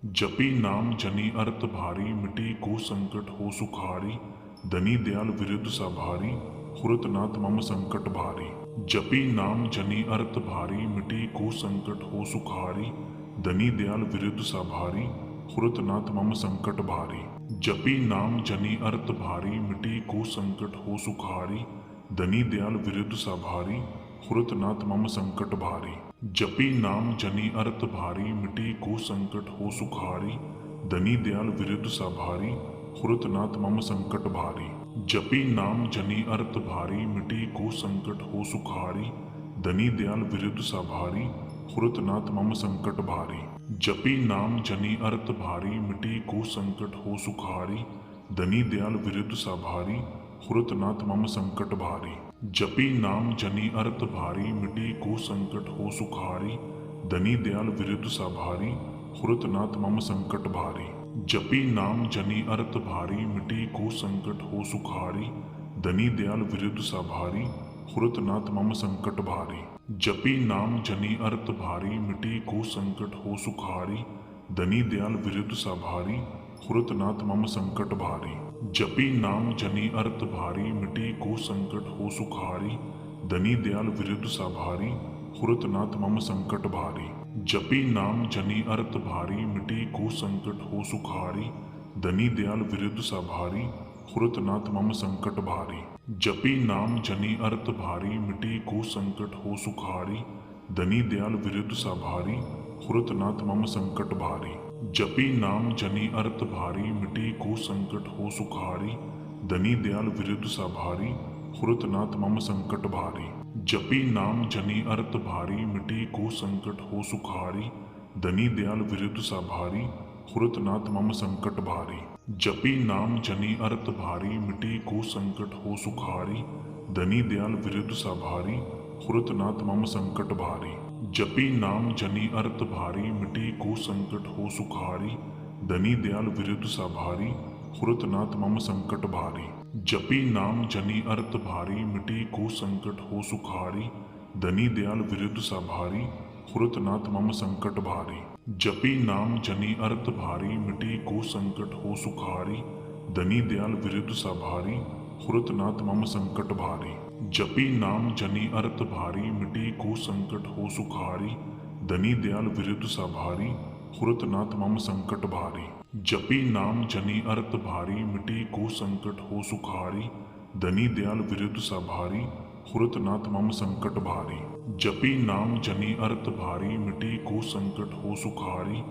जपी नाम जनि अर्थ भारी, मिटी को संकट हो सुखारी। धनी दयाल विरुद्ध सा भारी, खुरत नाथ मम संकट भारी। जपी नाम जनि अर्थ भारी, मिटी को संकट हो सुखारी। धनी दयाल विरुद्ध सा भारी, खुरत नाथ मम संकट भारी। जपी नाम जनि अर्थ भारी, मिटी को संकट हो सुखारी। धनी दयाल विरुद्ध सा भारी, खुरत नाथ मम संकट भारी। जपी नाम जनि अर्थ भारी, मिटी को संकट हो सुखारी। धनी दयाल विरुद्ध सा भारी, खुरत नाथ मम संकट भारी। जपी नाम जनि अर्थ भारी, मिटी को संकट हो सुखारी। धनी दयाल विरुद्ध सा भारी, खुरत नाथ मम संकट भारी। जपी नाम जनि अर्थ भारी, मिटी को संकट हो सुखारी। धनी दयाल विरुद्ध सा भारी, खुरत नाथ मम संकट भारी। जपी नाम जनि अर्थ भारी, मिटी को संकट हो सुखारी। धनी दयाल विरुद्ध सा भारी, खुरत नाथ मम संकट भारी। जपी नाम जनि अर्थ भारी, मिटी को संकट हो सुखारी। धनी दयाल विरुद्ध सा भारी, खुरत नाथ मम संकट भारी। जपी नाम जनि अर्थ भारी, मिटी को संकट हो सुखारी। धनी दयाल विरुद्ध सा भारी, खुरत नाथ मम संकट भारी। जपी नाम जनि अर्थ भारी, मिटी को संकट हो सुखारी। धनी दयाल विरुद्ध सा भारी, खुरत नाथ मम संकट भारी। जपी नाम जनि अर्थ भारी, मिटी को संकट हो सुखारी। धनी दयाल विरुद्ध सा भारी, खुरत नाथ मम संकट भारी। जपी नाम जनि अर्थ भारी, मिटी को संकट हो सुखारी। धनी दयाल विरुद्ध सा भारी, खुरत नाथ मम संकट भारी। जपी नाम जनि अर्थ भारी, मिटी को संकट हो सुखारी। धनी दयाल विरुद्ध सा भारी, खुरत नाथ मम संकट भारी। जपी नाम जनि अर्थ भारी, मिटी को संकट हो सुखारी। धनी दयाल विरुद्ध सा भारी, खुरत नाथ मम संकट भारी। जपी नाम जनि अर्थ भारी, मिटी को संकट हो सुखारी। धनी दयाल विरुद्ध सा भारी, खुरत नाथ मम संकट भारी। जपी नाम जनि अर्थ भारी, मिटी को संकट हो सुखारी। धनी दयाल विरुद्ध सा भारी, खुरत नाथ मम संकट भारी। जपी नाम जनि अर्थ भारी, मिटी को संकट हो सुखारी। धनी दयाल विरुद्ध सा भारी, खुरत नाथ मम संकट भारी। जपी नाम जनि अर्थ भारी, मिटी को संकट हो सुखारी। धनी दयाल विरुद्ध सा भारी, खुरत नाथ मम संकट भारी। जपी नाम जनि अर्थ भारी, मिटी को संकट हो सुखारी। धनी दयाल विरुद्ध सा भारी, खुरत नाथ मम संकट भारी। जपी नाम जनि अर्थ भारी, मिटी को संकट हो सुखारी। धनी दयाल विरुद्ध सा भारी, खुरत नाथ मम संकट भारी। जपी नाम जनि अर्थ भारी, मिटी को संकट हो सुखारी।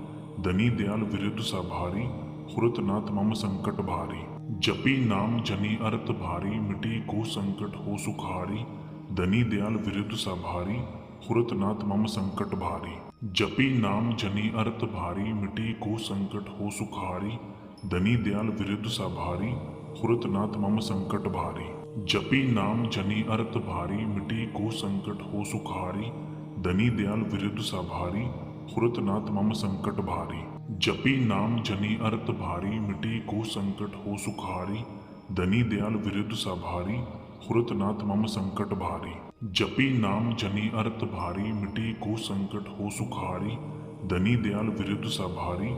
धनी दयाल विरुद्ध सा भारी, खुरत नाथ मम संकट भारी। जपी नाम जनि अर्थ भारी, मिटी को संकट हो सुखारी। धनी दयाल विरुद्ध सा भारी, खुरत नाथ मम संकट भारी। जपी नाम जनि अर्थ भारी, मिटी को संकट हो सुखारी। धनी दयाल विरुद्ध सा भारी, खुरत नाथ मम संकट भारी। जपी नाम जनि अर्थ भारी, मिटी को संकट हो सुखारी। धनी दयाल विरुद्ध सा भारी, खुरत नाथ मम संकट भारी। जपी नाम जनि अर्थ भारी, मिटी को संकट हो सुखारी। धनी दयाल विरुद्ध सा भारी, खुरत नाथ मम संकट भारी। जपी नाम जनि अर्थ भारी, मिटी को संकट हो सुखारी। धनी दयाल विरुद्ध सा भारी,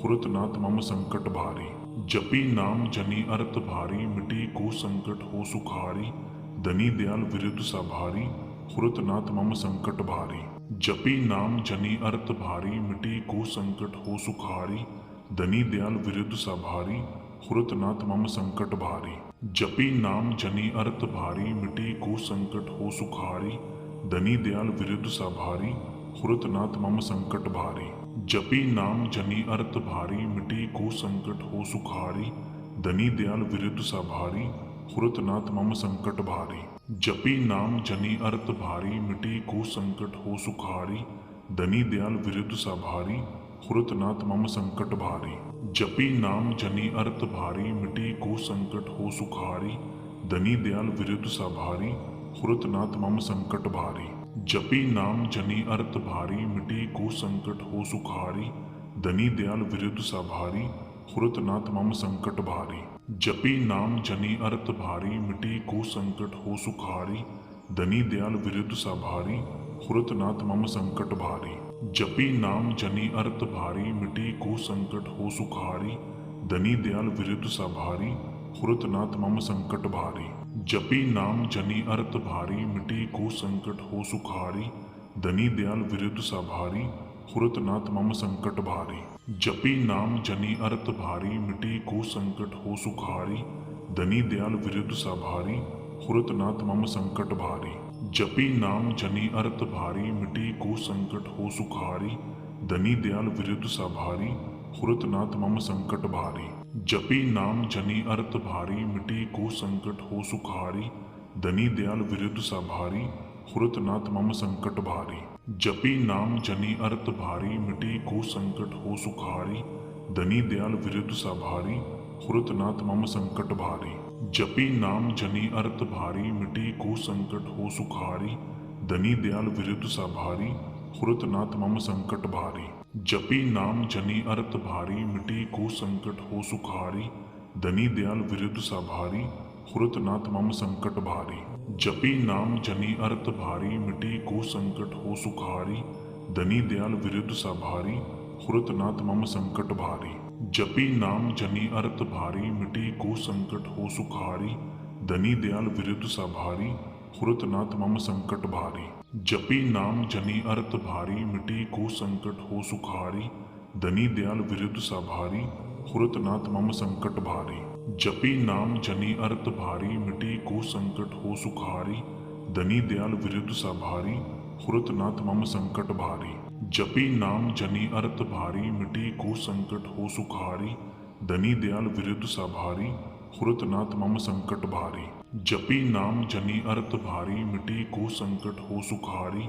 खुरत नाथ मम संकट भारी। जपी नाम जनि अर्थ भारी, मिटी को संकट हो सुखारी। धनी दयाल विरुद्ध सा भारी, खुरत नाथ मम संकट भारी। जपी नाम जनि अर्थ भारी, मिटी को संकट हो सुखारी। धनी दयाल विरुद्ध सा भारी, खुरत नाथ मम संकट भारी। जपी नाम जनि अर्थ भारी, मिटी को संकट हो सुखारी। धनी दयाल विरुद्ध सा भारी, खुरत नाथ मम संकट भारी। जपी नाम जनि अर्थ भारी, मिटी को संकट हो सुखारी। धनी दयाल विरुद्ध सा भारी, खुरत नाथ मम संकट भारी। जपी नाम जनि अर्थ भारी, मिटी को संकट हो सुखारी। धनी दयाल विरुद्ध सा भारी, खुरत नाथ मम संकट भारी। जपी नाम जनि अर्थ भारी, मिटी को संकट हो सुखारी। धनी दयाल विरुद्ध सा भारी, खुरत नाथ मम संकट भारी। जपी नाम जनि अर्थ भारी, मिटी को संकट हो सुखारी। धनी दयाल विरुद्ध सा भारी, खुरत नाथ मम संकट भारी। जपी नाम जनि अर्थ भारी, मिटी को संकट हो सुखारी। धनी दयाल विरुद्ध सा भारी, खुरत नाथ मम संकट भारी। जपी नाम जनि अर्थ भारी मिटी को संकट हो सुखारी धनी दयाल विरुद्ध सा भारी खुरत नाथ मम संकट भारी। जपी नाम जनि अर्थ भारी मिटी को संकट हो सुखारी धनी दयाल विरुद्ध सा भारी खुरत नाथ मम संकट भारी। जपी नाम जनि अर्थ भारी मिटी को संकट हो सुखारी धनी दयाल विरुद्ध सा भारी खुरत नाथ मम संकट भारी। जपी नाम जनि अर्थ भारी मिटी को संकट हो सुखारी धनी दयाल विरुद्ध सा भारी खुरत नाथ मम संकट भारी। जपी नाम जनि अर्थ भारी मिटी को संकट हो सुखारी धनी दयाल विरुद्ध सा भारी खुरत नाथ मम संकट भारी। जपी नाम जनि अर्थ भारी मिटी को संकट हो सुखारी धनी दयाल विरुद्ध सा भारी खुरत नाथ मम संकट भारी। जपी नाम जनि अर्थ भारी मिटी को संकट हो सुखारी धनी दयाल विरुद्ध सा भारी खुरत नाथ मम संकट भारी। जपी नाम जनि अर्थ भारी मिटी को संकट हो सुखारी धनी दयाल विरुद्ध सा भारी खुरत नाथ मम संकट भारी। जपी नाम जनि अर्थ भारी मिटी को संकट हो सुखारी धनी दयाल विरुद्ध सा भारी खुरत नाथ मम संकट भारी। जपी नाम जनि अर्थ भारी मिटी को संकट हो सुखारी धनी दयाल विरुद्ध सा भारी खुरत नाथ मम संकट भारी। जपी नाम जनि अर्थ भारी मिटी को संकट हो सुखारी धनी दयाल विरुद्ध सा भारी खुरत नाथ मम संकट भारी। जपी नाम जनि अर्थ भारी मिटी को संकट हो सुखारी धनी दयाल विरुद्ध सा भारी खुरत नाथ मम संकट भारी। जपी नाम जनि अर्थ भारी मिटी को संकट हो सुखारी धनी दयाल विरुद्ध सा भारी खुरत नाथ मम संकट भारी। जपी नाम जनि अर्थ भारी मिटी को संकट हो सुखारी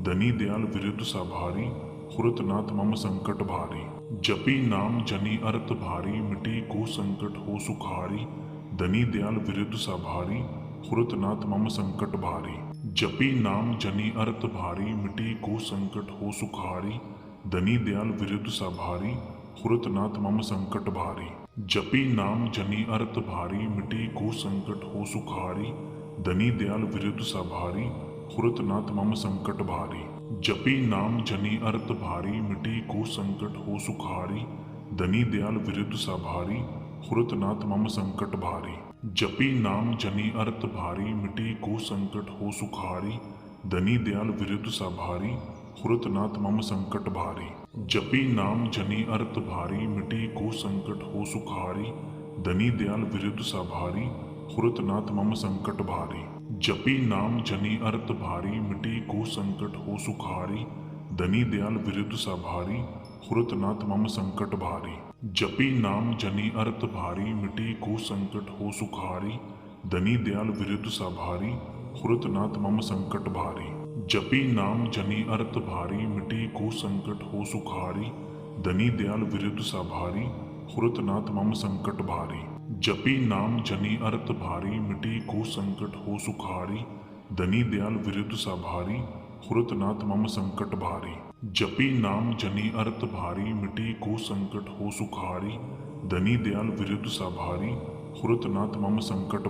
धनी दयाल विरुद्ध सा भारी खुरत नाथ मम संकट भारी। जपी नाम जनि अर्थ भारी मिटी को संकट हो सुखारी धनी दयाल विरुद्ध सा भारी खुरत नाथ मम संकट भारी। जपी नाम जनि अर्थ भारी मिटी को संकट हो सुखारी धनी दयाल विरुद्ध सा भारी खुरत नाथ मम संकट भारी। जपी नाम जनि अर्थ भारी मिटी को संकट हो सुखारी धनी दयाल विरुद्ध सा भारी खुरत नाथ मम संकट भारी। जपी नाम जनि अर्थ भारी मिटी को संकट हो सुखारी धनी दयाल विरुद्ध सा भारी खुरत नाथ मम संकट भारी। जपी नाम जनि अर्थ भारी मिटी को संकट हो सुखारी धनी दयाल विरुद्ध सा भारी खुरत नाथ मम संकट भारी। जपी नाम जनि अर्थ भारी मिटी को संकट हो सुखारी धनी दयाल विरुद्ध सा भारी खुरत नाथ मम संकट भारी। जपी नाम जनि अर्थ भारी मिटी को संकट हो सुखारी धनी दयाल विरुद्ध सा भारी खुरत नाथ मम संकट भारी। जपी नाम जनि अर्थ भारी मिटी को संकट हो सुखारी धनी दयाल विरुद्ध सा भारी खुरत नाथ मम संकट भारी। जपी नाम जनि अर्थ भारी मिटी को संकट हो सुखारी धनी दयाल विरुद्ध सा भारी खुरत नाथ मम संकट भारी। जपी नाम जनि अर्थ भारी मिटी को संकट हो सुखारी धनी दयाल विरुद्ध सा भारी खुरत नाथ मम संकट भारी। जपी नाम जनि अर्थ भारी मिटी को संकट हो सुखारी धनी दयाल विरुद्ध सा भारी खुरत नाथ मम संकट भारी।